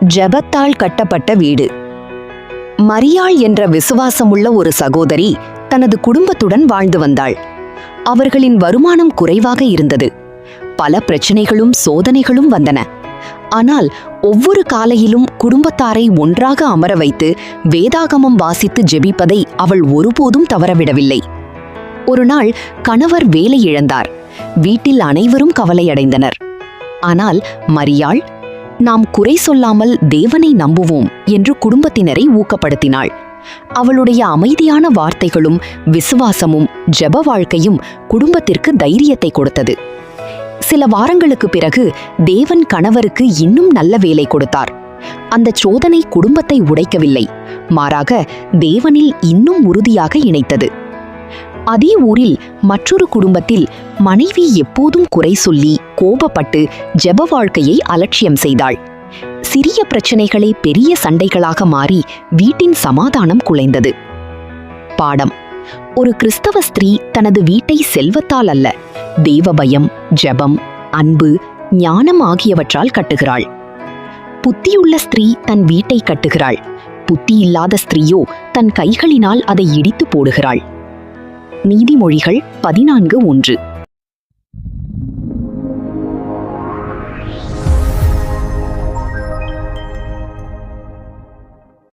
ஜெபத்தால் கட்டப்பட்ட வீடு. மரியாள் என்ற விசுவாசமுள்ள ஒரு சகோதரி தனது குடும்பத்துடன் வாழ்ந்து வந்தாள். அவர்களின் வருமானம் குறைவாக இருந்தது. பல பிரச்சனைகளும் சோதனைகளும் வந்தன. ஆனால் ஒவ்வொரு காலையிலும் குடும்பத்தாரை ஒன்றாக அமர வைத்து வேதாகமம் வாசித்து ஜெபிப்பதை அவள் ஒருபோதும் தவறவிடவில்லை. ஒரு நாள் கணவர் வேலை இழந்தார். வீட்டில் அனைவரும் கவலையடைந்தனர். ஆனால் மரியாள், நாம் குறை சொல்லாமல் தேவனை நம்புவோம் என்று குடும்பத்தினரை ஊக்கப்படுத்தினாள். அவளுடைய அமைதியான வார்த்தைகளும் விசுவாசமும் ஜெப வாழ்க்கையும் குடும்பத்திற்கு தைரியத்தை கொடுத்தது. சில வாரங்களுக்கு பிறகு தேவன் கணவருக்கு இன்னும் நல்ல வேலை கொடுத்தார். அந்த சோதனை குடும்பத்தை உடைக்கவில்லை, மாறாக தேவனில் இன்னும் உறுதியாக இணைத்தது. அதே ஊரில் மற்றொரு குடும்பத்தில் மனைவி எப்போதும் குறை சொல்லி கோபப்பட்டு ஜெப வாழ்க்கையை அலட்சியம் செய்தாள். சிறிய பிரச்சனைகளே பெரிய சண்டைகளாக மாறி வீட்டின் சமாதானம் குலைந்தது. பாடம்: ஒரு கிறிஸ்தவ ஸ்திரீ தனது வீட்டை செல்வத்தால் அல்ல, தேவபயம், ஜெபம், அன்பு, ஞானம் ஆகியவற்றால் கட்டுகிறாள். புத்தியுள்ள ஸ்திரீ தன் வீட்டை கட்டுகிறாள். புத்தியில்லாத ஸ்திரீயோ தன் கைகளினால் அதை இடித்து போடுகிறாள். நீதிமொழிகள் 14:1.